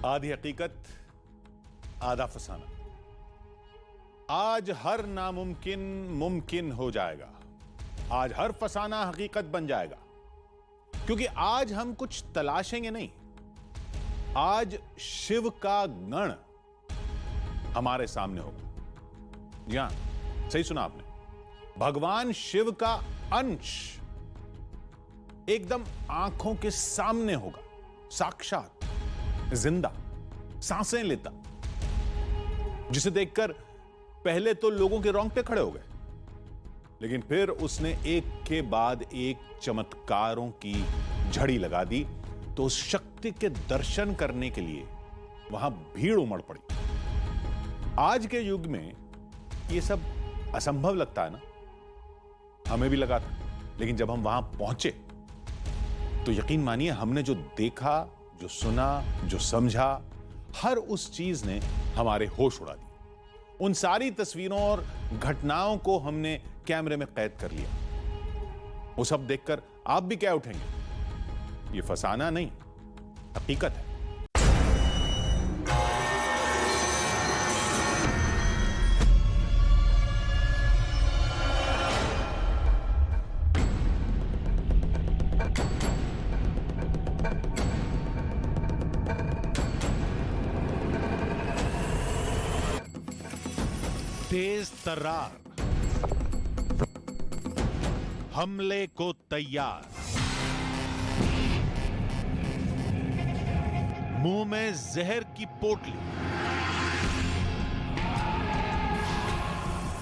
आधी हकीकत आधा फसाना। आज हर नामुमकिन मुमकिन हो जाएगा। आज हर फसाना हकीकत बन जाएगा, क्योंकि आज हम कुछ तलाशेंगे नहीं। आज शिव का गण हमारे सामने होगा। जी हां, सही सुना आपने। भगवान शिव का अंश एकदम आंखों के सामने होगा, साक्षात, जिंदा, सांसें लेता, जिसे देखकर पहले तो लोगों के रोंगटे खड़े हो गए, लेकिन फिर उसने एक के बाद एक चमत्कारों की झड़ी लगा दी, तो उस शक्ति के दर्शन करने के लिए वहां भीड़ उमड़ पड़ी। आज के युग में यह सब असंभव लगता है ना, हमें भी लगा था, लेकिन जब हम वहां पहुंचे तो यकीन मानिए हमने जो देखा, जो सुना, जो समझा, हर उस चीज ने हमारे होश उड़ा दिए। उन सारी तस्वीरों और घटनाओं को हमने कैमरे में कैद कर लिया। वो सब देखकर आप भी क्या उठेंगे? ये फसाना नहीं, हकीकत है। तेज तर्रार, हमले को तैयार, मुंह में जहर की पोटली,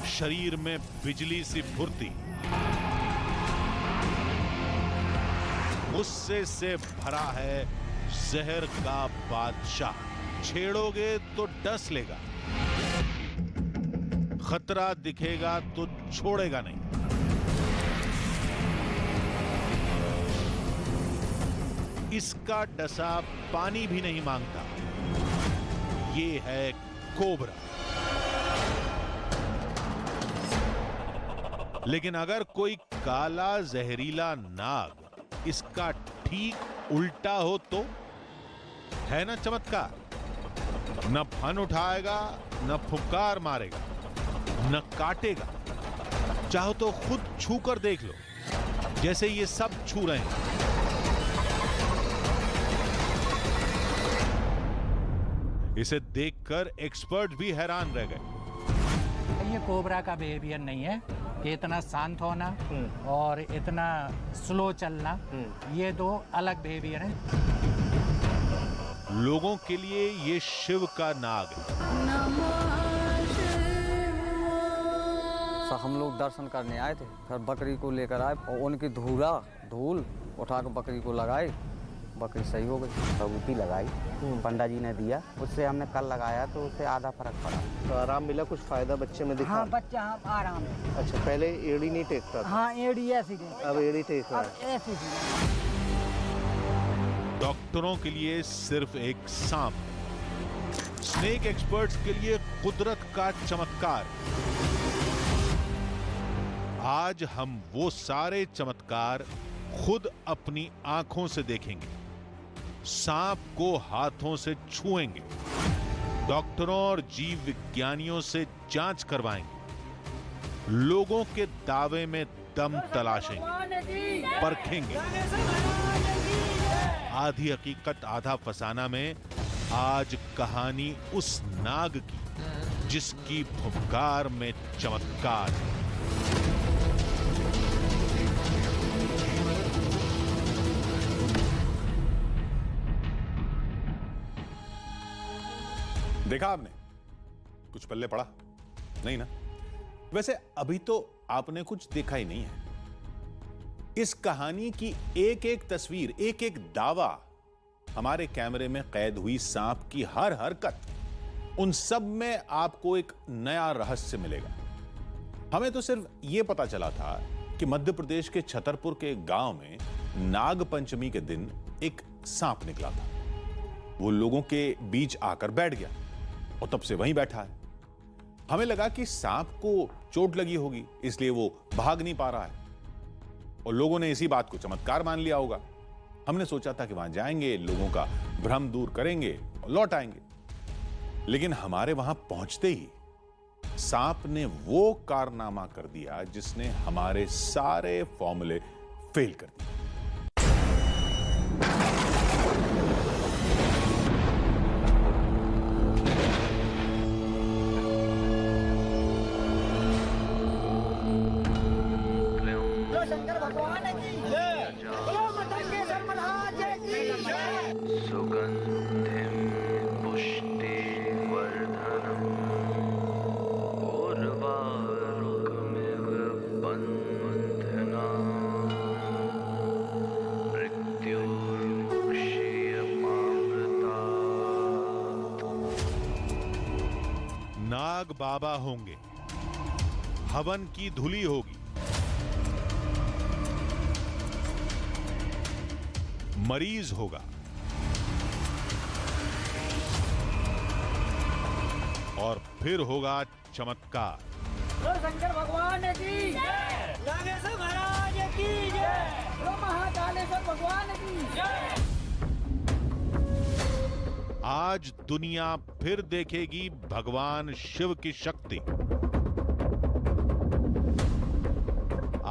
शरीर में बिजली सी फुर्ती, गुस्से से भरा है जहर का बादशाह। छेड़ोगे तो डस लेगा, खतरा दिखेगा तो छोड़ेगा नहीं। इसका डसा पानी भी नहीं मांगता। ये है कोबरा। लेकिन अगर कोई काला जहरीला नाग इसका ठीक उल्टा हो तो है ना चमत्कार। न फन उठाएगा, न फुकार मारेगा, न काटेगा। चाहो तो खुद छू कर देख लो, जैसे ये सब छू रहे हैं। इसे देखकर एक्सपर्ट भी हैरान रह गए। ये कोबरा का बिहेवियर नहीं है कि इतना शांत होना और इतना स्लो चलना, ये दो अलग बिहेवियर है। लोगों के लिए ये शिव का नाग है। हम लोग दर्शन करने आए थे, फिर बकरी को लेकर आए और उनकी धूल उठा कर बकरी को लगाई। बकरी सही हो गई। सबूती लगाई, पंडा जी ने दिया, उससे हमने कल लगाया तो उससे आधा फर्क पड़ा। तो आराम मिला, कुछ फायदा बच्चे में दिखा? हाँ, बच्चा आराम है। अच्छा, पहले एड़ी नहीं टेकता था? हाँ, एड़ी ऐसी थी, अब एड़ी टेक रहा है। ऐसी थी। डॉक्टरों के लिए सिर्फ एक सांप, स्नेक एक्सपर्ट्स के लिए कुदरत का चमत्कार। आज हम वो सारे चमत्कार खुद अपनी आंखों से देखेंगे, सांप को हाथों से छुएंगे, डॉक्टरों और जीव विज्ञानियों से जांच करवाएंगे, लोगों के दावे में दम तलाशेंगे, परखेंगे। आधी हकीकत आधा फसाना में आज कहानी उस नाग की जिसकी फुफकार में चमत्कार है। देखा आपने? कुछ पल्ले पड़ा नहीं ना? वैसे अभी तो आपने कुछ देखा ही नहीं है। इस कहानी की एक एक तस्वीर, एक एक दावा, हमारे कैमरे में कैद हुई सांप की हर हरकत, उन सब में आपको एक नया रहस्य मिलेगा। हमें तो सिर्फ यह पता चला था कि मध्य प्रदेश के छतरपुर के एक गांव में नाग पंचमी के दिन एक सांप निकला था। वो लोगों के बीच आकर बैठ गया और तब से वहीं बैठा है। हमें लगा कि सांप को चोट लगी होगी, इसलिए वो भाग नहीं पा रहा है, और लोगों ने इसी बात को चमत्कार मान लिया होगा। हमने सोचा था कि वहां जाएंगे, लोगों का भ्रम दूर करेंगे लौट आएंगे। लेकिन हमारे वहां पहुंचते ही सांप ने वो कारनामा कर दिया जिसने हमारे सारे फॉर्मूले फेल कर दिए। शंकर भगवान की जय, बोलो मतंगेश्वर महाराज की जय। सुगन्धिं पुष्टिवर्धनम् उर्वारुकमिव बन्धनान् मृत्युर्मुक्षीयमामृतात्। नाग बाबा होंगे, हवन की धुली होगी, मरीज होगा और फिर होगा चमत्कार। बोलो शंकर भगवान की जय, नागेश्वर महाराज की जय, बोलो महाकालेश्वर भगवान की जय। आज दुनिया फिर देखेगी भगवान शिव की शक्ति।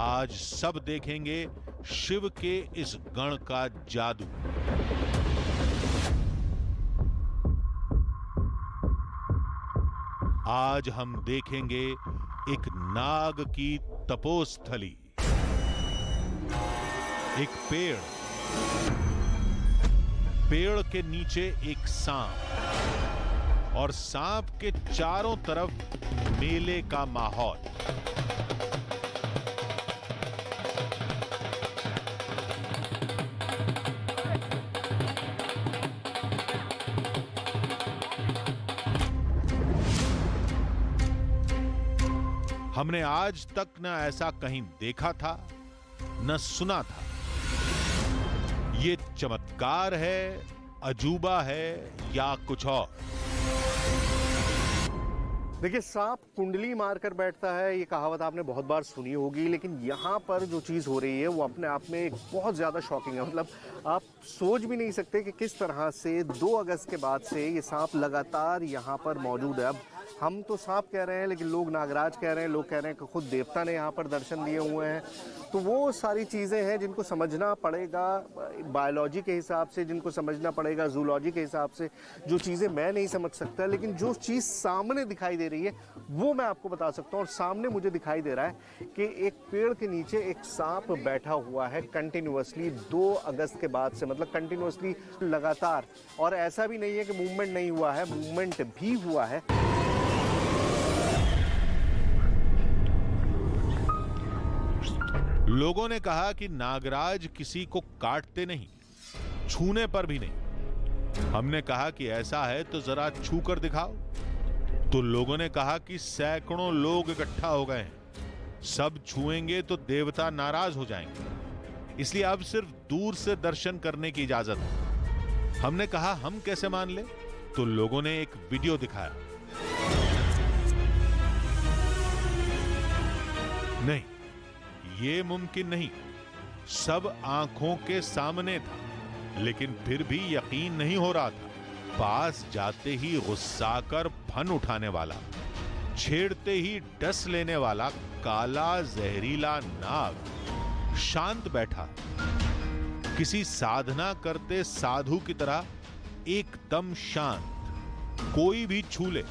आज सब देखेंगे शिव के इस गण का जादू। आज हम देखेंगे एक नाग की तपोस्थली, एक पेड़ के नीचे एक सांप और सांप के चारों तरफ मेले का माहौल। हमने आज तक न ऐसा कहीं देखा था न सुना था। ये चमत्कार है, अजूबा है या कुछ और? देखिए, सांप कुंडली मारकर बैठता है, ये कहावत आपने बहुत बार सुनी होगी, लेकिन यहाँ पर जो चीज़ हो रही है वो अपने आप में एक बहुत ज़्यादा शॉकिंग है। मतलब आप सोच भी नहीं सकते कि किस तरह से 2 अगस्त के बाद से ये सांप लगातार यहाँ पर मौजूद है। अब हम तो सांप कह रहे हैं, लेकिन लोग नागराज कह रहे हैं, लोग कह रहे हैं कि खुद देवता ने यहाँ पर दर्शन दिए हुए हैं। तो वो सारी चीज़ें हैं जिनको समझना पड़ेगा बायोलॉजी के हिसाब से, जिनको समझना पड़ेगा जूलॉजी के हिसाब से। जो चीज़ें मैं नहीं समझ सकता, लेकिन जो चीज़ सामने दिखाई दे रही है वो मैं आपको बता सकता हूँ। और सामने मुझे दिखाई दे रहा है कि एक पेड़ के नीचे एक सांप बैठा हुआ है कंटिन्यूअसली 2 अगस्त के बाद से, मतलब कंटिन्यूअसली लगातार। और ऐसा भी नहीं है कि मूवमेंट नहीं हुआ है, मूवमेंट भी हुआ है। लोगों ने कहा कि नागराज किसी को काटते नहीं, छूने पर भी नहीं। हमने कहा कि ऐसा है तो जरा छू कर दिखाओ। तो लोगों ने कहा कि सैकड़ों लोग इकट्ठा हो गए हैं, सब छुएंगे तो देवता नाराज हो जाएंगे, इसलिए अब सिर्फ दूर से दर्शन करने की इजाजत है। हमने कहा हम कैसे मान ले? तो लोगों ने एक वीडियो दिखाया। नहीं, ये मुमकिन नहीं। सब आंखों के सामने था, लेकिन फिर भी यकीन नहीं हो रहा था। पास जाते ही गुस्साकर फन उठाने वाला, छेड़ते ही डस लेने वाला काला जहरीला नाग शांत बैठा, किसी साधना करते साधु की तरह एकदम शांत। कोई भी छू ले,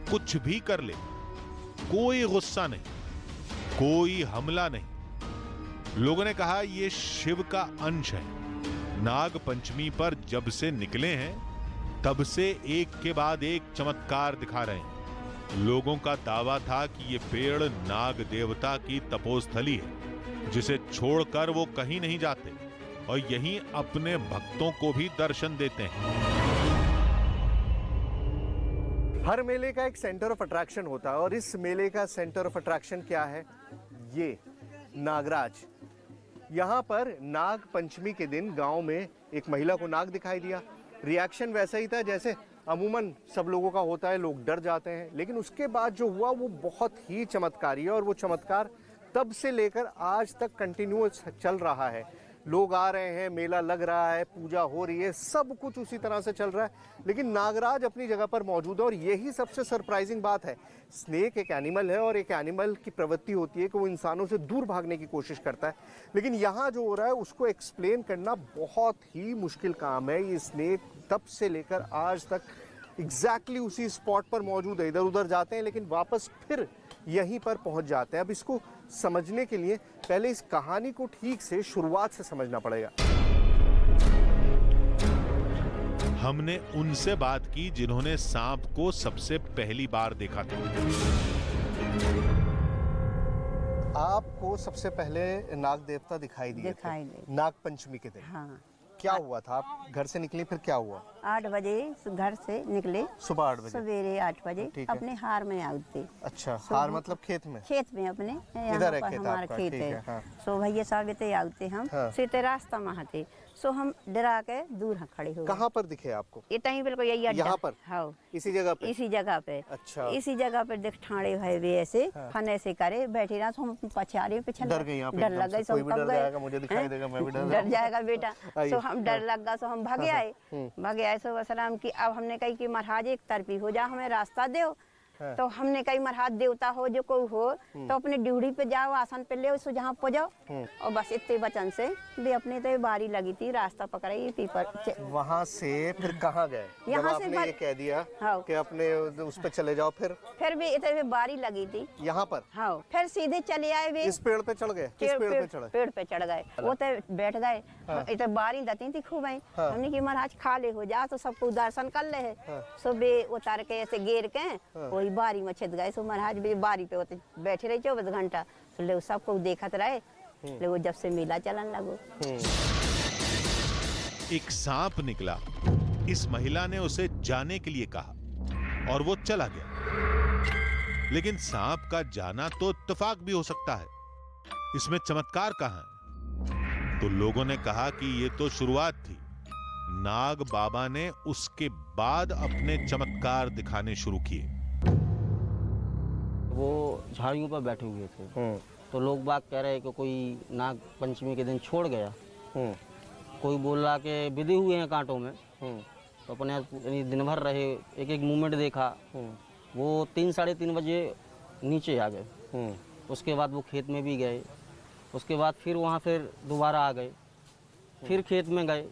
कुछ भी कर ले, कोई गुस्सा नहीं, कोई हमला नहीं। लोगों ने कहा यह शिव का अंश है। नाग पंचमी पर जब से निकले हैं तब से एक के बाद एक चमत्कार दिखा रहे हैं। लोगों का दावा था कि यह पेड़ नाग देवता की तपोस्थली है, जिसे छोड़कर वो कहीं नहीं जाते और यहीं अपने भक्तों को भी दर्शन देते हैं। हर मेले का एक सेंटर ऑफ अट्रैक्शन होता है, और इस मेले का सेंटर ऑफ अट्रैक्शन क्या है? ये नागराज। यहाँ पर नाग पंचमी के दिन गांव में एक महिला को नाग दिखाई दिया। रिएक्शन वैसा ही था जैसे अमूमन सब लोगों का होता है, लोग डर जाते हैं। लेकिन उसके बाद जो हुआ वो बहुत ही चमत्कारी है, और वो चमत्कार तब से लेकर आज तक कंटिन्यूअस चल रहा है। लोग आ रहे हैं, मेला लग रहा है, पूजा हो रही है, सब कुछ उसी तरह से चल रहा है, लेकिन नागराज अपनी जगह पर मौजूद है। और यही सबसे सरप्राइजिंग बात है। स्नेक एक एनिमल है और एक एनिमल की प्रवृत्ति होती है कि वो इंसानों से दूर भागने की कोशिश करता है, लेकिन यहाँ जो हो रहा है उसको एक्सप्लेन करना बहुत ही मुश्किल काम है। ये स्नेक तब से लेकर आज तक एग्जैक्टली उसी स्पॉट पर मौजूद है। इधर उधर जाते हैं लेकिन वापस फिर यहीं पर पहुंच जाते हैं। अब इसको समझने के लिए पहले इस कहानी को ठीक से शुरुआत से समझना पड़ेगा। हमने उनसे बात की जिन्होंने सांप को सबसे पहली बार देखा था। आपको सबसे पहले नाग देवता दिखाई दिए थे नाग पंचमी के दिन। हाँ, क्या हुआ था? आप घर से निकली, फिर क्या हुआ? 8 बजे घर से निकले, सुबह 8 बजे, सवेरे 8 बजे ठीक है। अपने हार में आते। अच्छा, हार मतलब खेत में? खेत में अपने यहाँ इधर है पर खेत हमारा आपका, खेत ठीक है। है, हाँ। सो भैया सागते आते हम, हाँ। सीते रास्ता महाते। सो हम डरा के दूर खड़े हो गए। कहाँ पर दिखे आपको? ये टाइम बिल्कुल यही अड्डा। यहाँ पर? हाँ, इसी जगह पे? इसी जगह पे। अच्छा। इसी जगह पे देख ठाणे भय वे ऐसे फन ऐसे करे बैठे रहा। हम पछाड़े पीछे डर गई आप डर एकदम लग से? गई। कोई भी डर जाएगा, मुझे दिखाई देगा, मैं भी डर जाएगा बेटा। आइए। सो हम डर लग गया, सो हम भागे आए। भागे आए सो वसलाम की। अब हमने कही कि महाराज एक तरफी हो जा, हमें रास्ता दो। तो हमने कही महाराज देवता हो जो कोई हो तो अपने ड्यूटी पे जाओ, आसन पे ले सो जहाँ पहुँचाओ। और बस इतने वचन से भी अपने तो बारी लगी थी, रास्ता पकड़ाई पीपर। वहाँ से फिर कहाँ गए? यहाँ जब से आपने ये कह दिया हाँ। कि अपने उस पे चले जाओ, फिर भी इतने बारी लगी थी यहाँ पर? हाँ, फिर सीधे चले आए वे। इस पेड़ पे चढ़ गए? किस पेड़ पे चढ़े? पेड़ पे चढ़ गए। वो तो बैठ गए। इतने बारी दती थी खूब आई। हमने की महाराज खाले हो जा तो सबको दर्शन कर ले है। सो बे उतार के ऐसे घेर के वही बारी में छिद गए। सो महाराज भी बारी पे होते बैठे रहे 24 घंटा। तो ले सबको देखत रहे। ले वो जब से मेला चलन लगो। एक सांप निकला। इस महिला ने उसे जाने के लिए कहा और वो चला गया। लेकिन सांप का जाना तो इत्तेफाक भी हो सकता है, इसमें चमत्कार कहां है? तो लोगों ने कहा कि ये तो शुरुआत थी। नाग बाबा ने उसके बाद अपने चमत्कार दिखाने शुरू किए। वो झाड़ियों पर बैठे हुए थे, तो लोग बाग कह रहे कि कोई नाग पंचमी के दिन छोड़ गया। कोई बोल रहा कि विधि हुए हैं कांटों में। तो अपने यानी दिन भर रहे, एक एक मूवमेंट देखा। वो 3 साढ़े 3 बजे नीचे आ गए। उसके बाद वो खेत में भी गए। उसके बाद फिर वहाँ फिर दोबारा आ गए, फिर खेत में गए।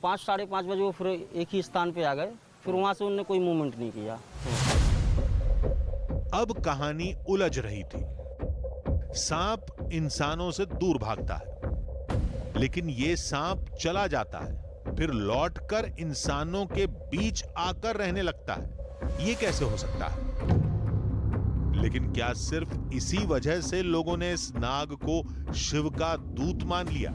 5 साढ़े 5 बजे वो फिर एक ही स्थान पे आ गए। फिर वहाँ से उन्होंने कोई मूवमेंट नहीं किया। अब कहानी उलझ रही थी। सांप इंसानों से दूर भागता है, लेकिन ये सांप चला जाता है, फिर लौटकर इंसानों के बीच आकर रहने लगता है। ये कैसे हो सकता है? लेकिन क्या सिर्फ इसी वजह से लोगों ने इस नाग को शिव का दूत मान लिया?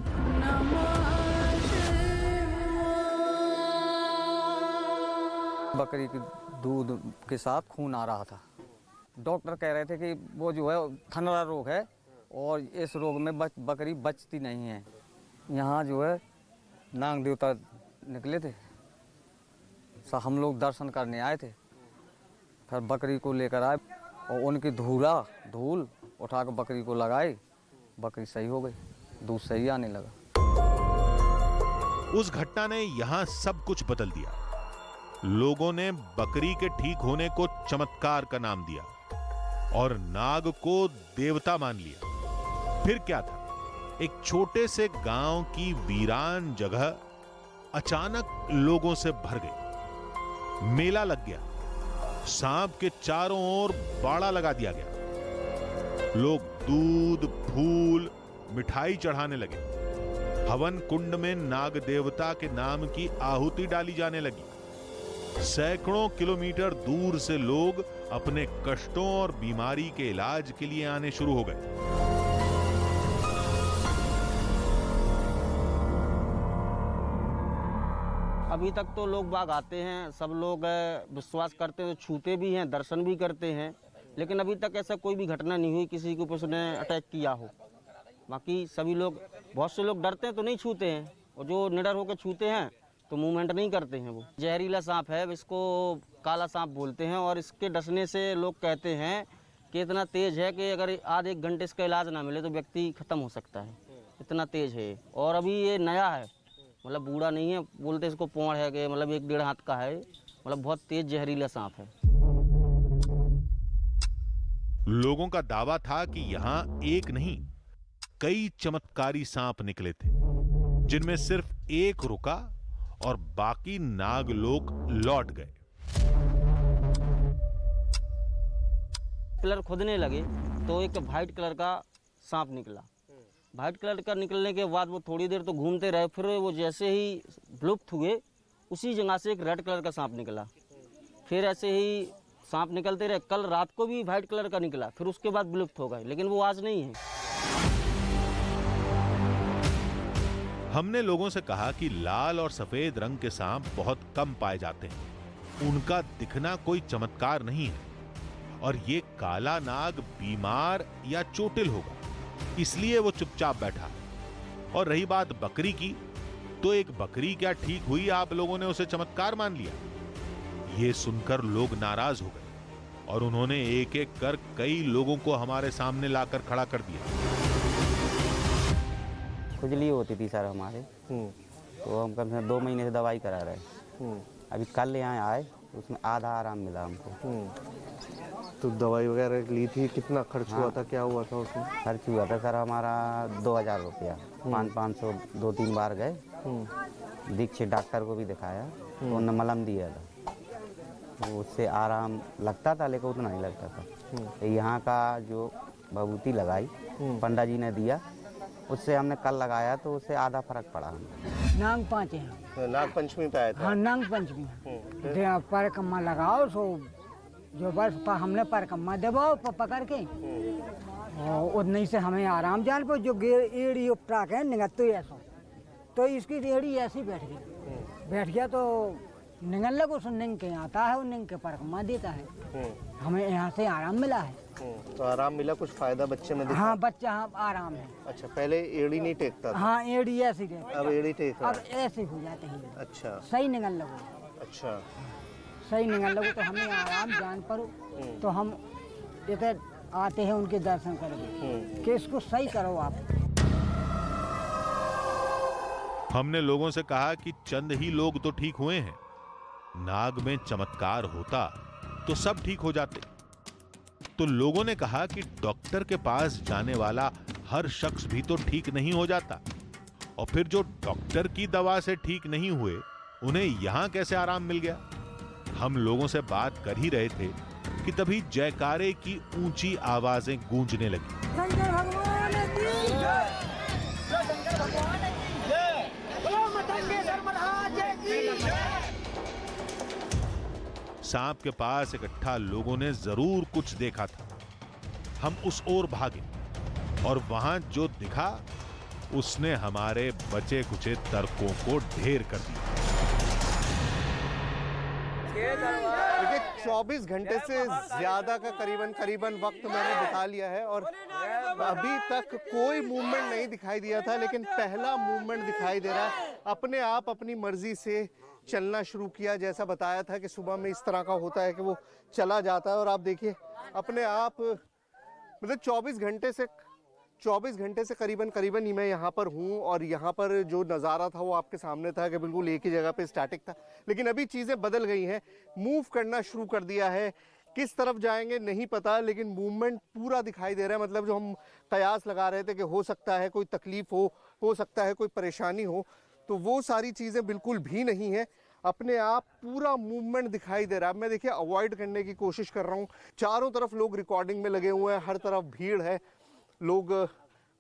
बकरी के दूध के साथ खून आ रहा था। डॉक्टर कह रहे थे कि वो जो है थनरा रोग है और इस रोग में बकरी बचती नहीं है। यहाँ जो है नाग देवता निकले थे। हम लोग दर्शन करने आए थे, फिर बकरी को लेकर आए और उनकी धूल उठा कर बकरी को लगाई। बकरी सही हो गई, दूध सही आने लगा। उस घटना ने यहां सब कुछ बदल दिया। लोगों ने बकरी के ठीक होने को चमत्कार का नाम दिया और नाग को देवता मान लिया। फिर क्या था? एक छोटे से गांव की वीरान जगह अचानक लोगों से भर गई। मेला लग गया। सांप के चारों ओर बाड़ा लगा दिया गया। लोग दूध, फूल, मिठाई चढ़ाने लगे। हवन कुंड में नाग देवता के नाम की आहुति डाली जाने लगी। सैकड़ों किलोमीटर दूर से लोग अपने कष्टों और बीमारी के इलाज के लिए आने शुरू हो गए। अभी तक तो लोग बाग आते हैं, सब लोग विश्वास करते हैं, छूते भी हैं, दर्शन भी करते हैं। लेकिन अभी तक ऐसा कोई भी घटना नहीं हुई किसी के ऊपर उसने अटैक किया हो। बाकी सभी लोग, बहुत से लोग डरते हैं तो नहीं छूते हैं, और जो निडर होकर छूते हैं तो मूवमेंट नहीं करते हैं। वो जहरीला सांप है, इसको काला सांप बोलते हैं। और इसके डसने से लोग कहते हैं कि इतना तेज है कि अगर आधे 1 घंटे इसका इलाज ना मिले तो व्यक्ति खत्म हो सकता है। इतना तेज है। और अभी ये नया है, मतलब बूढ़ा नहीं है, बोलते इसको पोंड़ है कि मतलब 1-1.5 हाथ का है, मतलब बहुत तेज जहरीला सांप है। लोगों का दावा था कि यहां एक नहीं कई चमत्कारी सांप निकले थे, जिनमें सिर्फ एक रुका और बाकी नागलोक लौट गए। पिलर खोदने लगे तो एक वाइट कलर का सांप निकला। वाइट कलर का निकलने के बाद वो थोड़ी देर तो घूमते रहे, फिर वो जैसे ही विलुप्त हुए उसी जगह से एक रेड कलर का सांप निकला। फिर ऐसे ही सांप निकलते रहे। कल रात को भी वाइट कलर का निकला, फिर उसके बाद विलुप्त हो गए, लेकिन वो आज नहीं है। हमने लोगों से कहा कि लाल और सफेद रंग के सांप बहुत कम पाए जाते हैं, उनका दिखना कोई चमत्कार नहीं है और ये काला नाग बीमार या चोटिल होगा, इसलिए वो चुपचाप बैठा। और रही बात बकरी की, तो एक बकरी क्या ठीक हुई, आप लोगों ने उसे चमत्कार मान लिया। ये सुनकर लोग नाराज हो गए और उन्होंने एक एक कर कई लोगों को हमारे सामने लाकर खड़ा कर दिया। खुजली होती थी सर हमारे, तो हम कम से कम 2 महीने से दवाई करा रहे। अभी कल यहाँ आए, उसमें आधा आराम मिला हमको। तो दवाई वगैरह ली थी, कितना खर्च हुआ था, क्या हुआ था उसमें? खर्च हुआ था सर हमारा 2000 रुपया, 500 2-3 बार गए। दीक्षित डॉक्टर को भी दिखाया तो उन्होंने मलहम दिया था, तो उससे आराम लगता था, लेकिन उतना नहीं लगता था। यहाँ का जो भभूति लगाई पंडा जी ने दिया, उससे हमने कल लगाया तो उससे आधा फर्क पड़ा हमें। नाग पाँच हैं। नाग पंचमी पे आया था। हाँ, नाग पंचमी परिक्रमा लगाओ, सो जो बस हमने परिक्रमा दबाओ पकड़ के, और उतनी से हमें आराम जान पर जो एड़ी उपटा के निगत तो ऐसा, तो इसकी एड़ी ऐसी बैठ गया तो निगल लगो, सो निंग के आता है, वो निंग के परिक्रमा देता है। हमें यहाँ से आराम मिला है। तो आराम मिला, कुछ फायदा बच्चे में दिखा? हाँ, बच्चा हाँ आराम है। अच्छा, पहले एड़ी नहीं टेकता था? हाँ, एड़ी ऐसी रहती, अब एड़ी टेक रहा अब है। ऐसे हो जाते हैं। अच्छा, सही निगल लगो। अच्छा, सही निगल लगो तो हमें आराम जान पड़ो, तो हम इधर आते हैं उनके दर्शन करके कि इसको सही करो आप। हमने लोगों से कहा कि चंद ही लोग तो ठीक हुए हैं, नाग में चमत्कार होता तो सब ठीक हो जाते। तो लोगों ने कहा कि डॉक्टर के पास जाने वाला हर शख्स भी तो ठीक नहीं हो जाता, और फिर जो डॉक्टर की दवा से ठीक नहीं हुए उन्हें यहां कैसे आराम मिल गया। हम लोगों से बात कर ही रहे थे कि तभी जयकारे की ऊंची आवाजें गूंजने लगी। शंकर भगवान की जय, शंकर भगवान की जय, बोलो मतंगेश्वर महाराज की जय। सांप के पास इकट्ठा लोगों ने जरूर कुछ देखा था। हम उस ओर भागे और वहां जो दिखा उसने हमारे बचे कुचे तर्कों को ढेर कर दिया। देखिए, 24 घंटे से ज्यादा का करीबन वक्त मैंने बिता लिया है और अभी तक कोई मूवमेंट नहीं दिखाई दिया था, लेकिन पहला मूवमेंट दिखाई दे रहा है। अपने आप अपनी मर्जी से चलना शुरू किया। जैसा बताया था कि सुबह में इस तरह का होता है कि वो चला जाता है, और आप देखिए अपने आप, मतलब 24 घंटे से करीबन ही मैं यहाँ पर हूँ, और यहाँ पर जो नज़ारा था वो आपके सामने था कि बिल्कुल एक ही जगह पे स्टैटिक था। लेकिन अभी चीज़ें बदल गई हैं, मूव करना शुरू कर दिया है। किस तरफ जाएंगे नहीं पता, लेकिन मूवमेंट पूरा दिखाई दे रहा है। मतलब जो हम कयास लगा रहे थे कि हो सकता है कोई तकलीफ हो सकता है कोई परेशानी हो, तो वो सारी चीज़ें बिल्कुल भी नहीं है। अपने आप पूरा मूवमेंट दिखाई दे रहा है। मैं देखिए अवॉइड करने की कोशिश कर रहा हूँ। चारों तरफ लोग रिकॉर्डिंग में लगे हुए हैं, हर तरफ भीड़ है। लोग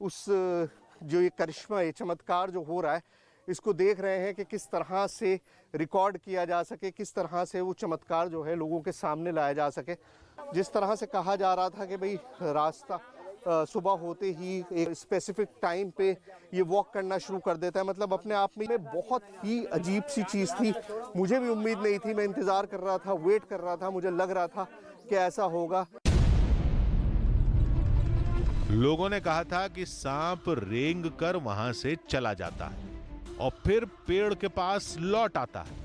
उस जो ये करिश्मा, ये चमत्कार जो हो रहा है, इसको देख रहे हैं कि किस तरह से रिकॉर्ड किया जा सके, किस तरह से वो चमत्कार जो है लोगों के सामने लाया जा सके। जिस तरह से कहा जा रहा था कि भाई रास्ता सुबह होते ही एक स्पेसिफिक टाइम पे ये वॉक करना शुरू कर देता है, मतलब अपने आप में बहुत ही अजीब सी चीज़ थी। मुझे भी उम्मीद नहीं थी, मैं इंतज़ार कर रहा था, वेट कर रहा था, मुझे लग रहा था कि ऐसा होगा। लोगों ने कहा था कि सांप रेंग कर वहां से चला जाता है और फिर पेड़ के पास लौट आता है,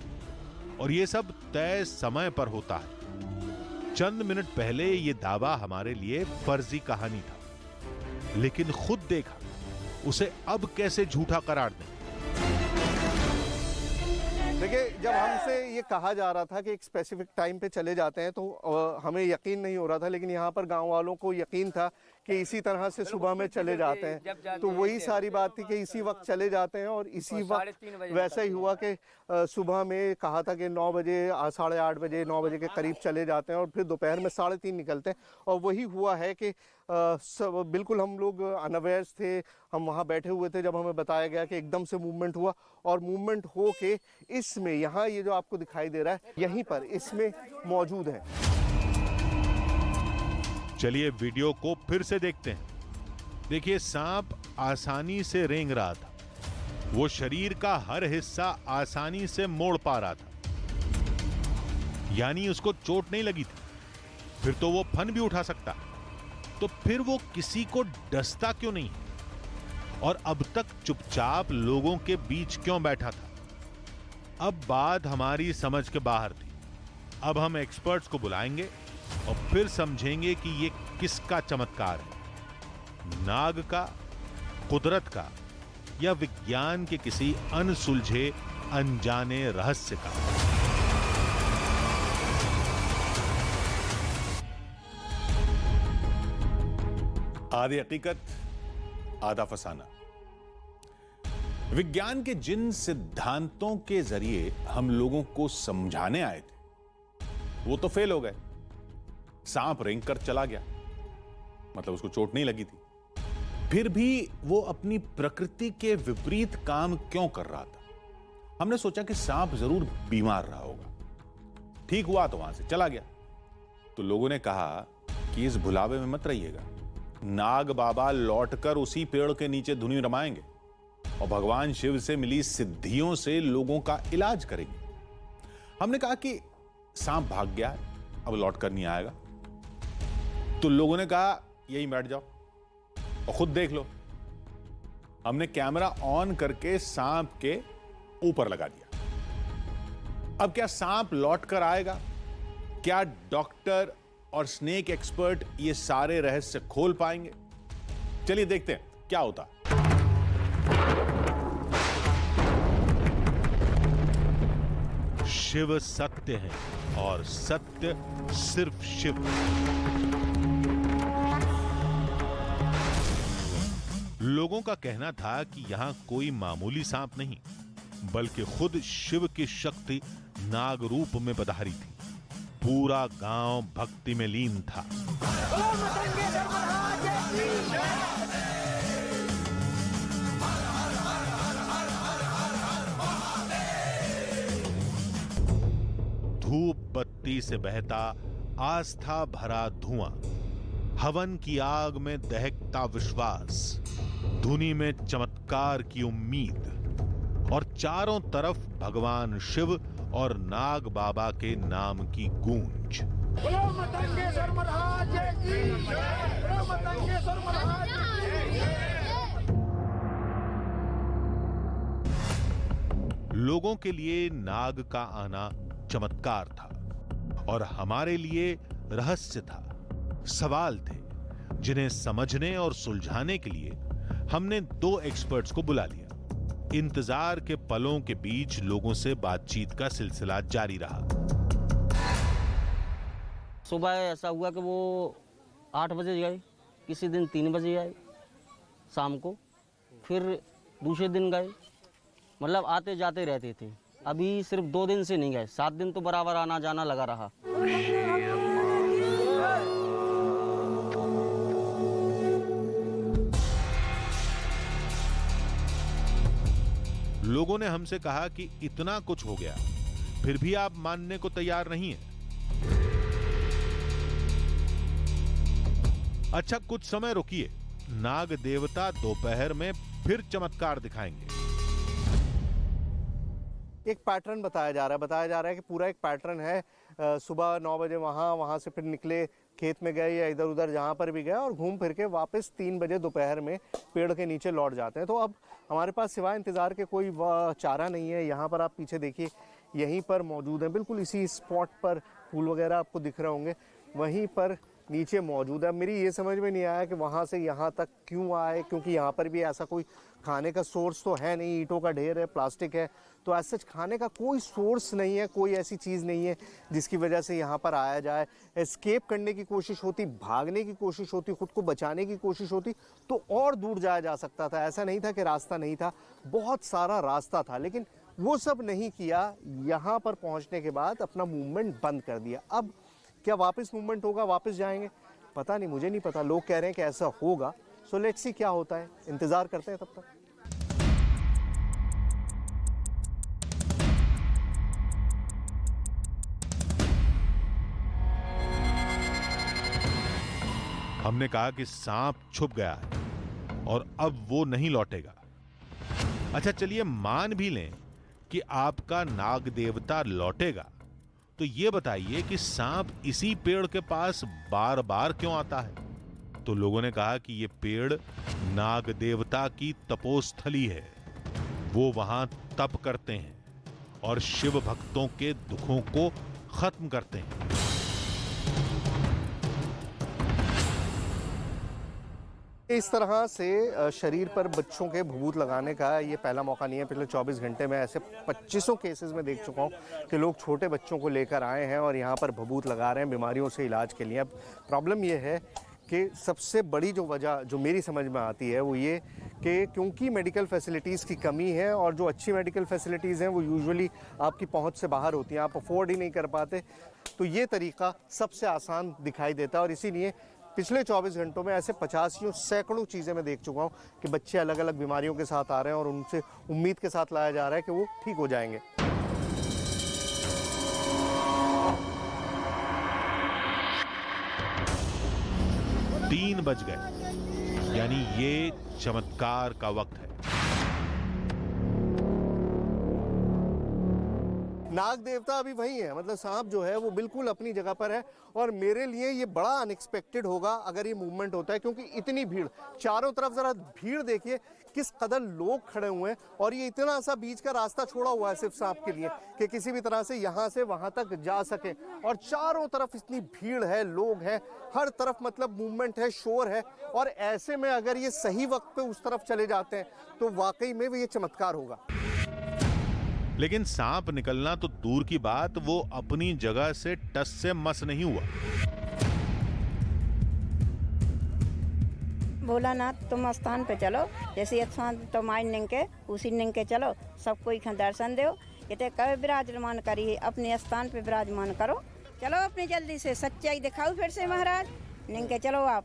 और ये सब तय समय पर होता है। चंद मिनट पहले ये दावा हमारे लिए फर्जी कहानी था, लेकिन खुद देखा उसे अब कैसे झूठा करार दें? देखिए, जब हमसे ये कहा जा रहा था कि एक स्पेसिफिक टाइम पे चले जाते हैं तो हमें यकीन नहीं हो रहा था, लेकिन यहाँ पर गांव वालों को यकीन था कि इसी तरह से सुबह में चले जाते हैं। तो वही सारी बात थी कि इसी वक्त चले जाते हैं और इसी वक्त वैसा ही हुआ कि सुबह में कहा था कि 9 बजे 8:30 बजे 9 बजे के करीब चले जाते हैं और फिर दोपहर में 3:30 निकलते हैं। और वही हुआ है कि बिल्कुल हम लोग अनअवेयर थे, हम वहाँ बैठे हुए थे जब हमें बताया गया कि एकदम से मूवमेंट हुआ और मूवमेंट हो के इसमें यहाँ ये जो आपको दिखाई दे रहा है यहीं पर इसमें मौजूद है। चलिए वीडियो को फिर से देखते हैं। देखिए, सांप आसानी से रेंग रहा था, वो शरीर का हर हिस्सा आसानी से मोड़ पा रहा था, यानी उसको चोट नहीं लगी थी। फिर तो वो फन भी उठा सकता, तो फिर वो किसी को डसता क्यों नहीं और अब तक चुपचाप लोगों के बीच क्यों बैठा था? अब बात हमारी समझ के बाहर थी। अब हम एक्सपर्ट्स को बुलाएंगे और फिर समझेंगे कि ये किसका चमत्कार है, नाग का, कुदरत का, या विज्ञान के किसी अनसुलझे अनजाने रहस्य का। आधी हकीकत आधा फसाना। विज्ञान के जिन सिद्धांतों के जरिए हम लोगों को समझाने आए थे वो तो फेल हो गए। सांप रेंग कर चला गया, मतलब उसको चोट नहीं लगी थी। फिर भी वो अपनी प्रकृति के विपरीत काम क्यों कर रहा था? हमने सोचा कि सांप जरूर बीमार रहा होगा, ठीक हुआ तो वहां से चला गया। तो लोगों ने कहा कि इस भुलावे में मत रहिएगा, नाग बाबा लौटकर उसी पेड़ के नीचे धुनी रमाएंगे और भगवान शिव से मिली सिद्धियों से लोगों का इलाज करेंगे। हमने कहा कि सांप भाग गया है, अब लौटकर नहीं आएगा। तो लोगों ने कहा यहीं बैठ जाओ और खुद देख लो। हमने कैमरा ऑन करके सांप के ऊपर लगा दिया। अब क्या सांप लौटकर आएगा? क्या डॉक्टर और स्नेक एक्सपर्ट ये सारे रहस्य खोल पाएंगे? चलिए देखते हैं क्या होता। शिव सत्य है और सत्य सिर्फ शिव। लोगों का कहना था कि यहां कोई मामूली सांप नहीं, बल्कि खुद शिव की शक्ति नाग रूप में पधारी थी। पूरा गांव भक्ति में लीन था। धूप बत्ती से बहता आस्था भरा धुआं, हवन की आग में दहकता विश्वास, धुनी में चमत्कार की उम्मीद और चारों तरफ भगवान शिव और नाग बाबा के नाम की गूंज। लोगों के लिए नाग का आना चमत्कार था और हमारे लिए रहस्य था। सवाल थे जिन्हें समझने और सुलझाने के लिए हमने 2 एक्सपर्ट्स को बुला लिया। इंतजार के पलों के बीच लोगों से बातचीत का सिलसिला जारी रहा। सुबह ऐसा हुआ कि वो 8 बजे गए, किसी दिन 3 बजे आए शाम को, फिर दूसरे दिन गए, मतलब आते जाते रहते थे। अभी सिर्फ 2 दिन से नहीं गए, 7 दिन तो बराबर आना जाना लगा रहा। लोगों ने हमसे कहा कि इतना कुछ हो गया, फिर भी आप मानने को तैयार नहीं हैं। अच्छा, कुछ समय रुकिए, नाग देवता दोपहर में फिर चमत्कार दिखाएंगे। एक पैटर्न बताया जा रहा है कि पूरा एक पैटर्न है। सुबह 9 बजे वहाँ से फिर निकले, खेत में गए या इधर उधर जहाँ पर भी गए और घूम फिर के वापस 3 बजे दोपहर में पेड़ के नीचे लौट जाते हैं। तो अब हमारे पास सिवाय इंतज़ार के कोई चारा नहीं है। यहाँ पर आप पीछे देखिए, यहीं पर मौजूद है, बिल्कुल इसी स्पॉट पर फूल वगैरह आपको दिख रहे होंगे, वहीं पर नीचे मौजूद है। मेरी ये समझ में नहीं आया कि वहाँ से यहाँ तक क्यों आए, क्योंकि यहाँ पर भी ऐसा कोई खाने का सोर्स तो है नहीं, ईंटों का ढेर है, प्लास्टिक है, तो ऐसा खाने का कोई सोर्स नहीं है, कोई ऐसी चीज़ नहीं है जिसकी वजह से यहाँ पर आया जाए। एस्केप करने की कोशिश होती, भागने की कोशिश होती, खुद को बचाने की कोशिश होती तो और दूर जाया जा सकता था। ऐसा नहीं था कि रास्ता नहीं था, बहुत सारा रास्ता था, लेकिन वो सब नहीं किया। यहाँ पर पहुँचने के बाद अपना मूवमेंट बंद कर दिया। अब क्या वापस मूवमेंट होगा, वापस जाएंगे, पता नहीं, मुझे नहीं पता। लोग कह रहे हैं कि ऐसा होगा, सो लेट्स सी क्या होता है, इंतज़ार करते हैं तब तक। हमने कहा कि सांप छुप गया है और अब वो नहीं लौटेगा। अच्छा चलिए मान भी लें कि आपका नाग देवता लौटेगा, तो ये बताइए कि सांप इसी पेड़ के पास बार बार क्यों आता है? तो लोगों ने कहा कि ये पेड़ नाग देवता की तपोस्थली है, वो वहां तप करते हैं और शिव भक्तों के दुखों को खत्म करते हैं। इस तरह से शरीर पर बच्चों के भभूत लगाने का ये पहला मौका नहीं है। पिछले 24 घंटे में ऐसे 2500 केसेस में देख चुका हूँ कि लोग छोटे बच्चों को लेकर आए हैं और यहाँ पर भभूत लगा रहे हैं बीमारियों से इलाज के लिए। अब प्रॉब्लम ये है कि सबसे बड़ी जो वजह जो मेरी समझ में आती है वो ये कि क्योंकि मेडिकल फैसिलिटीज़ की कमी है और जो अच्छी मेडिकल फैसिलिटीज़ हैं वो यूजुअली आपकी पहुंच से बाहर होती हैं, आप अफोर्ड ही नहीं कर पाते, तो ये तरीका सबसे आसान दिखाई देता है। और इसीलिए पिछले 24 घंटों में ऐसे 50 सैकड़ों चीज़ें मैं देख चुका हूँ कि बच्चे अलग अलग बीमारियों के साथ आ रहे हैं और उनसे उम्मीद के साथ लाया जा रहा है कि वो ठीक हो जाएंगे। तीन बज गए, यानी ये चमत्कार का वक्त है। नाग देवता अभी वही है, मतलब सांप जो है वो बिल्कुल अपनी जगह पर है। और मेरे लिए ये बड़ा अनएक्सपेक्टेड होगा अगर ये मूवमेंट होता है, क्योंकि इतनी भीड़ चारों तरफ, जरा भीड़ देखिए किस कदर लोग खड़े हुए हैं और ये इतना सा बीच का रास्ता छोड़ा हुआ है सिर्फ सांप के लिए कि किसी भी तरह से यहाँ से वहाँ तक जा सके। और चारों तरफ इतनी भीड़ है, लोग हैं हर तरफ, मतलब मूवमेंट है, शोर है। और ऐसे में अगर ये सही वक्त पे उस तरफ चले जाते हैं तो वाकई में भी ये चमत्कार होगा। लेकिन सांप निकलना तो दूर की बात, वो अपनी जगह से टस से मस नहीं हुआ। भोलानाथ तुम स्थान पे चलो, जैसे स्थान तुम आई निंग के उसी निंग के चलो, सब कोई दर्शन दो। ये कब विराजमान करिए, अपने स्थान पे विराजमान करो। चलो अपनी जल्दी से सच्चाई दिखाओ फिर से महाराज, निंग के चलो आप।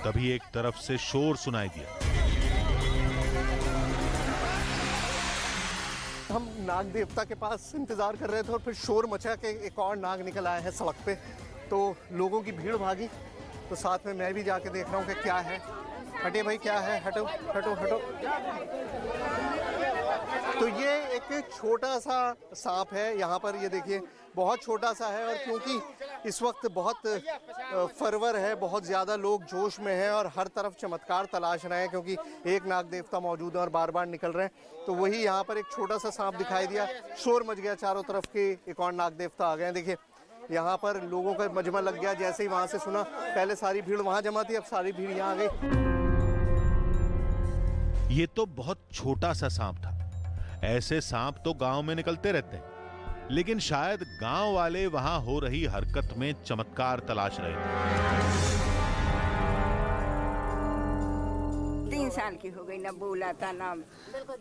तभी एक तरफ से शोर सुनाई दिया। हम नाग देवता के पास इंतजार कर रहे थे और फिर शोर मचा के एक और नाग निकल आया है सड़क पे, तो लोगों की भीड़ भागी, तो साथ में मैं भी जाके देख रहा हूँ कि क्या है। हटे भाई, क्या है, हटो हटो हटो। तो ये एक छोटा सा सांप है यहाँ पर, ये देखिए बहुत छोटा सा है। और क्योंकि इस वक्त बहुत फरवर है, बहुत ज़्यादा लोग जोश में हैं और हर तरफ चमत्कार तलाश रहे हैं, क्योंकि एक नाग देवता मौजूद है और बार बार निकल रहे हैं, तो वही यहाँ पर एक छोटा सा सांप दिखाई दिया, शोर मच गया चारों तरफ के एक और नाग देवता आ गए। देखिए यहाँ पर लोगों का मजमा लग गया, जैसे ही वहाँ से सुना, पहले सारी भीड़ वहाँ जमा थी, अब सारी भीड़ यहाँ आ गई। ये तो बहुत छोटा सा सांप था। ऐसे सांप तो गांव में निकलते रहते हैं, लेकिन शायद गांव वाले वहां हो रही हरकत में चमत्कार तलाश रहे थे। 3 साल की हो गई, ना बोला था ना।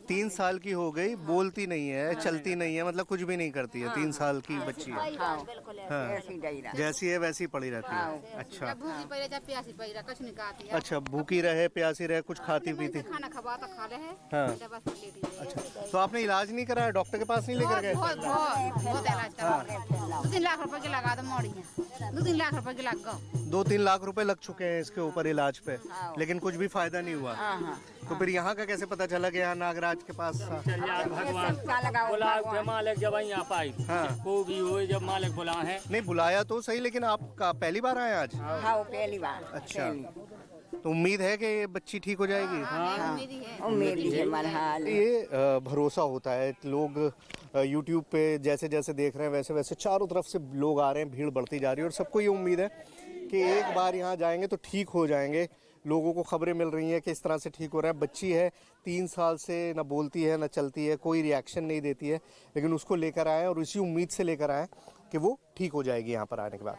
3 साल की हो गई, बोलती नहीं है, चलती नहीं है, मतलब कुछ भी नहीं करती है। 3 साल की बच्ची है। हाँ। जैसी है वैसी पड़ी रहती है। अच्छा, अच्छा, भूखी रहे प्यासी रहे, कुछ खाती पीती। हाँ। अच्छा, तो आपने इलाज नहीं कराया, डॉक्टर के पास नहीं लेकर गए? 2-3 लाख रुपए के लगा दो मोड़ी है, 2-3 लाख रुपए के लग गए। 2-3 लाख रुपए लग चुके हैं इसके ऊपर इलाज पे, लेकिन कुछ भी फायदा नहीं हुआ। तो फिर यहाँ का कैसे पता चला कि यहाँ नागराज के पास था? बुला मालिक जब यहाँ पाई, को भी हुए जब मालिक बुला है। नहीं बुलाया तो सही, लेकिन आप पहली बार आए आज? हाँ, पहली बार। अच्छा, तो उम्मीद है कि ये बच्ची ठीक हो जाएगी? उम्मीद ही है मरहाल। ये भरोसा होता है, लोग यूट्यूब पे जैसे जैसे देख रहे हैं वैसे वैसे चारों तरफ से लोग आ रहे हैं, भीड़ बढ़ती जा रही है और सबको ये उम्मीद है कि एक बार यहाँ जाएंगे तो ठीक हो जाएंगे। लोगों को खबरें मिल रही हैं कि इस तरह से ठीक हो रहा है। बच्ची है 3 साल से, ना बोलती है ना चलती है, कोई रिएक्शन नहीं देती है, लेकिन उसको लेकर आए और इसी उम्मीद से लेकर आए कि वो ठीक हो जाएगी यहाँ पर आने के बाद।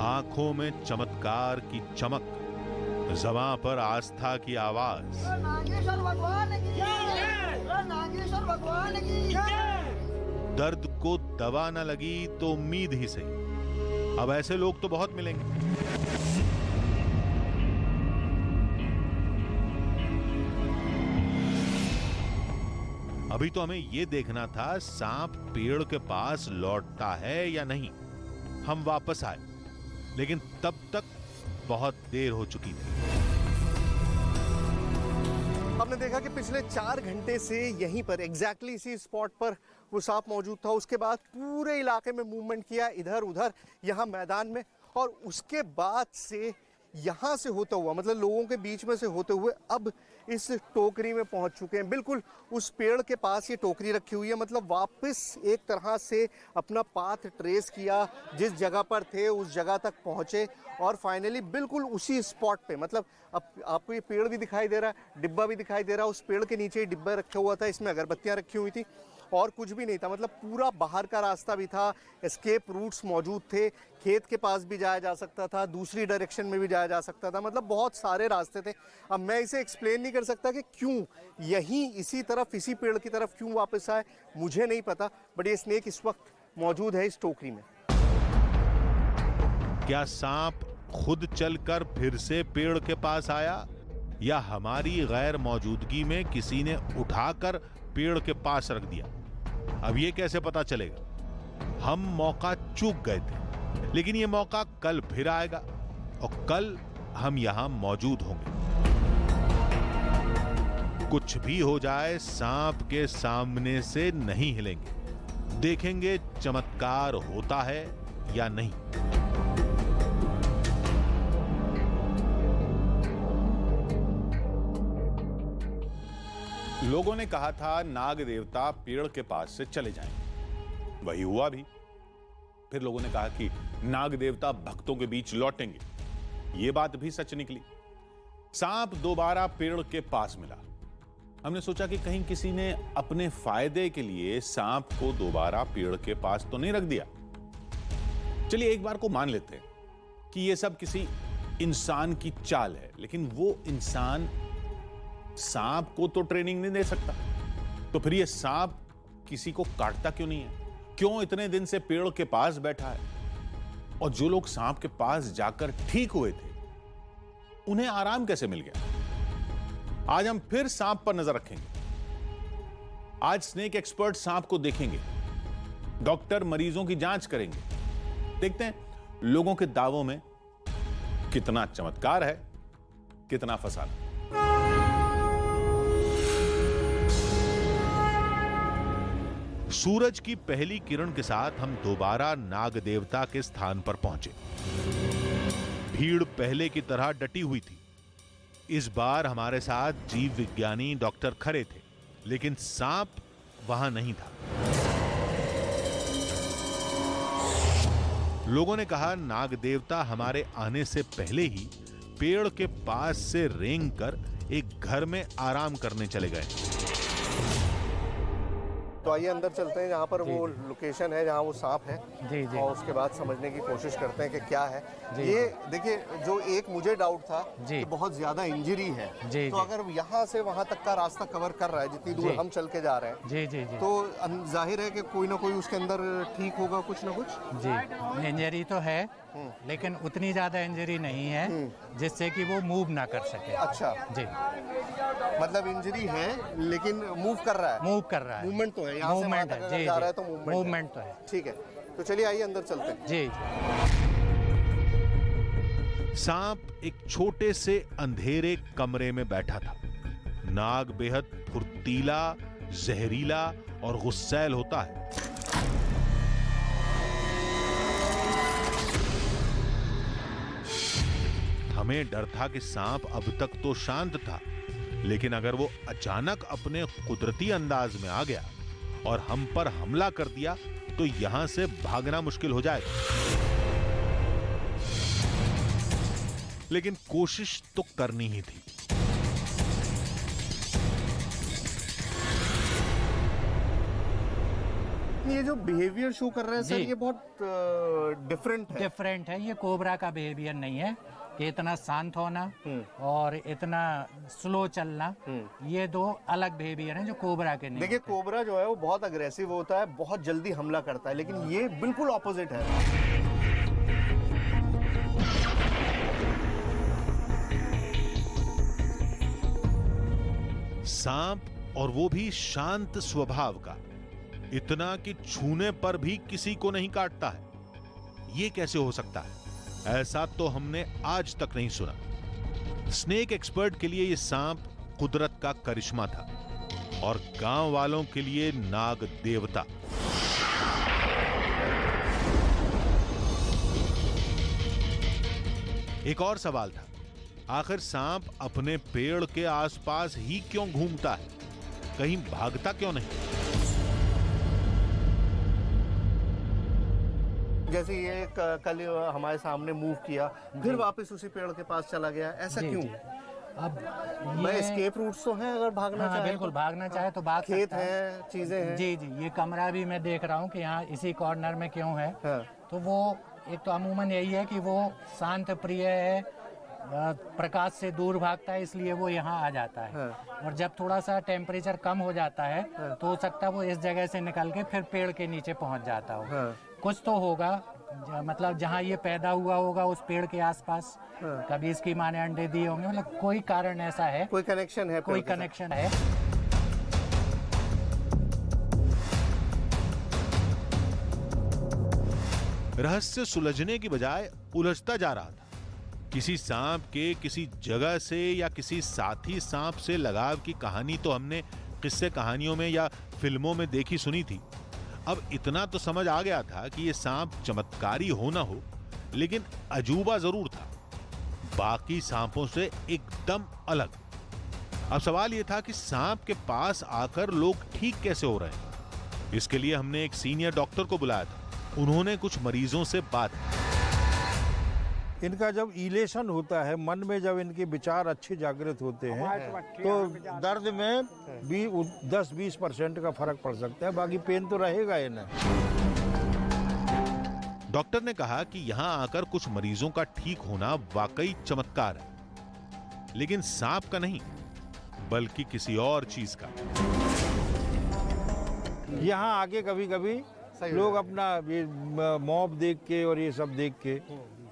आंखों में चमत्कार की चमक, ज़बां पर आस्था की आवाज। दर्द को दवा न लगी तो उम्मीद ही सही। अब ऐसे लोग तो बहुत मिलेंगे। अभी तो हमें यह देखना था सांप पेड़ के पास लौटता है या नहीं। हम वापस आए, लेकिन तब तक बहुत देर हो चुकी थी। आपने देखा कि पिछले 4 घंटे से यहीं पर एग्जैक्टली इसी स्पॉट पर वो सांप मौजूद था। उसके बाद पूरे इलाके में मूवमेंट किया, इधर उधर, यहाँ मैदान में, और उसके बाद से यहाँ से होता हुआ, मतलब लोगों के बीच में से होते हुए अब इस टोकरी में पहुँच चुके हैं। बिल्कुल उस पेड़ के पास ये टोकरी रखी हुई है, मतलब वापस एक तरह से अपना पाथ ट्रेस किया, जिस जगह पर थे उस जगह तक पहुँचे और फाइनली बिल्कुल उसी स्पॉट पे, मतलब अब आपको ये पेड़ भी दिखाई दे रहा है, डिब्बा भी दिखाई दे रहा है। उस पेड़ के नीचे ही डिब्बा रखा हुआ था, इसमें अगरबत्तियाँ रखी हुई थी और कुछ भी नहीं था। मतलब पूरा बाहर का रास्ता भी था, एस्केप रूट्स मौजूद थे, खेत के पास भी जाया जा सकता था, दूसरी डायरेक्शन में भी जाया जा सकता था, मतलब बहुत सारे रास्ते थे। अब मैं इसे एक्सप्लेन नहीं कर सकता कि क्यों यहीं इसी तरफ, इसी पेड़ की तरफ क्यों वापस आए, मुझे नहीं पता, बट ये स्नेक इस वक्त मौजूद है इस टोकरी में। क्या सांप खुद चलकर फिर से पेड़ के पास आया, या हमारी गैर मौजूदगी में किसी ने उठाकर पेड़ के पास रख दिया? अब ये कैसे पता चलेगा? हम मौका चूक गए थे, लेकिन ये मौका कल फिर आएगा और कल हम यहां मौजूद होंगे। कुछ भी हो जाए, सांप के सामने से नहीं हिलेंगे। देखेंगे चमत्कार होता है या नहीं। लोगों ने कहा था नाग देवता पेड़ के पास से चले जाएंगे, वही हुआ भी। फिर लोगों ने कहा कि नाग देवता भक्तों के बीच लौटेंगे, यह बात भी सच निकली। सांप दोबारा पेड़ के पास मिला। हमने सोचा कि कहीं किसी ने अपने फायदे के लिए सांप को दोबारा पेड़ के पास तो नहीं रख दिया। चलिए एक बार को मान लेते हैं कि यह सब किसी इंसान की चाल है, लेकिन वो इंसान सांप को तो ट्रेनिंग नहीं दे सकता, तो फिर ये सांप किसी को काटता क्यों नहीं है? क्यों इतने दिन से पेड़ के पास बैठा है? और जो लोग सांप के पास जाकर ठीक हुए थे, उन्हें आराम कैसे मिल गया? आज हम फिर सांप पर नजर रखेंगे। आज स्नेक एक्सपर्ट सांप को देखेंगे, डॉक्टर मरीजों की जांच करेंगे। देखते हैं लोगों के दावों में कितना चमत्कार है, कितना फसाद। सूरज की पहली किरण के साथ हम दोबारा नाग देवता के स्थान पर पहुंचे। भीड़ पहले की तरह डटी हुई थी। इस बार हमारे साथ जीव विज्ञानी डॉक्टर खरे थे, लेकिन सांप वहां नहीं था। लोगों ने कहा नाग देवता हमारे आने से पहले ही पेड़ के पास से रेंगकर एक घर में आराम करने चले गए। तो आइए अंदर चलते हैं, जहाँ पर वो लोकेशन है जहाँ वो सांप है, जी। और उसके बाद समझने की कोशिश करते हैं कि क्या है। ये देखिए, जो एक मुझे डाउट था कि बहुत ज्यादा इंजरी है, तो अगर यहाँ से वहाँ तक का रास्ता कवर कर रहा है, जितनी दूर हम चल के जा रहे हैं, जी, तो जाहिर है कि कोई ना कोई उसके अंदर ठीक होगा, कुछ ना कुछ। जी, इंजरी तो है, लेकिन उतनी ज्यादा इंजरी नहीं है जिससे कि वो मूव ना कर सके। अच्छा जी, मतलब इंजरी है लेकिन मूव कर रहा है। मूवमेंट तो है, यहाँ से वहाँ तक अगर जा रहा है तो मूवमेंट तो है। ठीक है, तो चलिए आइए अंदर चलते हैं। जी। सांप एक छोटे से अंधेरे कमरे में बैठा था। नाग बेहद फुर्तीला, जहरीला और गुस्सैल होता है। हमें डर था कि सांप अब तक तो शांत था, लेकिन अगर वो अचानक अपने कुदरती अंदाज में आ गया और हम पर हमला कर दिया तो यहां से भागना मुश्किल हो जाएगा। लेकिन कोशिश तो करनी ही थी। ये जो बिहेवियर शो कर रहे हैं सर, ये बहुत डिफरेंट है। ये कोबरा का बिहेवियर नहीं है कि इतना शांत होना और इतना स्लो चलना, ये दो अलग बिहेवियर हैं जो कोबरा के नहीं। देखिए, कोबरा जो है वो बहुत अग्रेसिव होता है, बहुत जल्दी हमला करता है, लेकिन ये बिल्कुल ऑपोजिट है। सांप और वो भी शांत स्वभाव का, इतना कि छूने पर भी किसी को नहीं काटता है। ये कैसे हो सकता है? ऐसा तो हमने आज तक नहीं सुना। स्नेक एक्सपर्ट के लिए ये सांप कुदरत का करिश्मा था और गांव वालों के लिए नाग देवता। एक और सवाल था, आखिर सांप अपने पेड़ के आसपास ही क्यों घूमता है? कहीं भागता क्यों नहीं? जैसे ये कल हमारे सामने मूव किया, फिर वापस उसी पेड़ के पास चला गया, ऐसा क्यों? अब मैं एस्केप रूट्स तो हैं, अगर भागना चाहे बिल्कुल भागना चाहे तो भाग खेत सकता है। हैं, चीजें हैं। जी जी, ये कमरा भी मैं देख रहा हूँ कि यहाँ इसी कॉर्नर में क्यों है। तो वो एक तो अमूमन यही है कि वो शांत प्रिय है, प्रकाश से दूर भागता है, इसलिए वो यहाँ आ जाता है। और जब थोड़ा सा टेम्परेचर कम हो जाता है तो हो सकता है वो इस जगह से निकल के फिर पेड़ के नीचे पहुँच जाता हो। कुछ तो होगा, मतलब जहाँ ये पैदा हुआ होगा उस पेड़ के आसपास, कभी इसकी माँ ने अंडे दिए होंगे, मतलब कोई कारण ऐसा है, कोई कनेक्शन है, कोई कनेक्शन है। रहस्य सुलझने की बजाय उलझता जा रहा था। किसी सांप के किसी जगह से या किसी साथी सांप से लगाव की कहानी तो हमने किस्से कहानियों में या फिल्मों में देखी सुनी थी। अब इतना तो समझ आ गया था कि यह सांप चमत्कारी हो ना हो, लेकिन अजूबा जरूर था, बाकी सांपों से एकदम अलग। अब सवाल यह था कि सांप के पास आकर लोग ठीक कैसे हो रहे हैं। इसके लिए हमने एक सीनियर डॉक्टर को बुलाया था। उन्होंने कुछ मरीजों से बात की। इनका जब इलेशन होता है, मन में जब इनके विचार अच्छे जागृत होते हैं तो दर्द में भी 10-20% का फर्क पड़ सकता है, बाकी पेन तो रहेगा ही ना। डॉक्टर ने कहा कि यहां आकर कुछ मरीजों का ठीक होना वाकई चमत्कार है, लेकिन सांप का नहीं बल्कि किसी और चीज का। यहाँ आके कभी-कभी लोग अपना ये मॉब देख के और ये सब देख के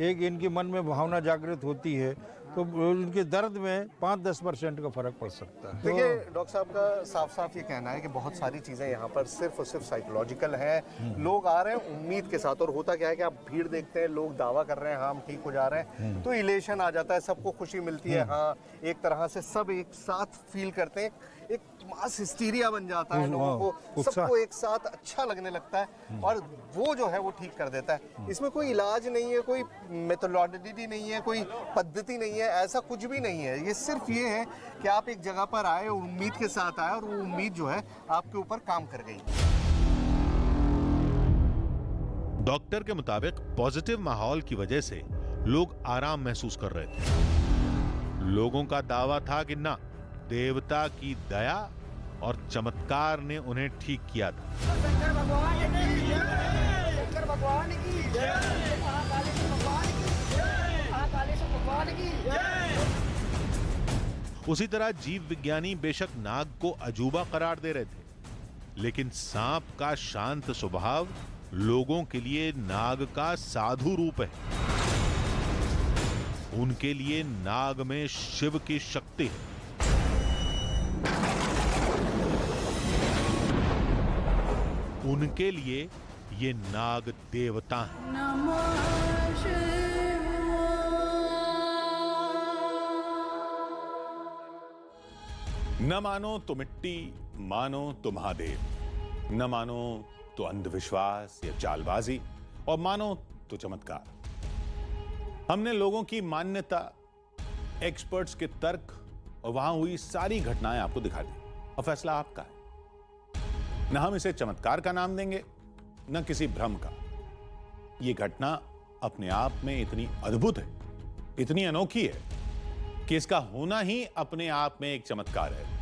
एक इनके मन में भावना जागृत होती है, तो उनके दर्द में 5-10% का फर्क पड़ सकता है। देखिए, डॉक्टर साहब का साफ साफ ये कहना है कि बहुत सारी चीज़ें यहाँ पर सिर्फ और सिर्फ साइकोलॉजिकल हैं। लोग आ रहे हैं उम्मीद के साथ, और होता क्या है कि आप भीड़ देखते हैं, लोग दावा कर रहे हैं हाँ हम ठीक हो जा रहे हैं, तो इलेशन आ जाता है, सबको खुशी मिलती है, हाँ एक तरह से सब एक साथ फील करते हैं, एक मास हिस्टीरिया बन जाता है, लोगों को सबको एक साथ अच्छा लगने लगता है, और वो जो है वो ठीक कर देता है। इसमें कोई इलाज नहीं है, कोई मेथोडोलॉजी नहीं है, कोई पद्धति नहीं है, ऐसा कुछ भी नहीं है। ये सिर्फ ये है कि आप एक जगह पर आए, उम्मीद के साथ आए, और वो उम्मीद जो है आपके ऊपर काम कर गई। डॉक्टर के मुताबिक पॉजिटिव माहौल की वजह से लोग आराम महसूस कर रहे थे। लोगों का दावा था कि ना, देवता की दया और चमत्कार ने उन्हें ठीक किया था। शंकर भगवान की जय, शंकर भगवान की जय, महाकालेश्वर भगवान की जय, महाकालेश्वर भगवान की जय। उसी तरह जीव विज्ञानी बेशक नाग को अजूबा करार दे रहे थे, लेकिन सांप का शांत स्वभाव लोगों के लिए नाग का साधु रूप है। उनके लिए नाग में शिव की शक्ति है। उनके लिए ये नाग देवता हैं। न मानो तो मिट्टी, मानो तो महादेव, न मानो तो अंधविश्वास या चालबाजी, और मानो तो चमत्कार। हमने लोगों की मान्यता एक्सपर्ट्स के तर्क और वहां हुई सारी घटनाएं आपको दिखा दी और फैसला आपका है। न हम इसे चमत्कार का नाम देंगे, न किसी भ्रम का। यह घटना अपने आप में इतनी अद्भुत है, इतनी अनोखी है कि इसका होना ही अपने आप में एक चमत्कार है।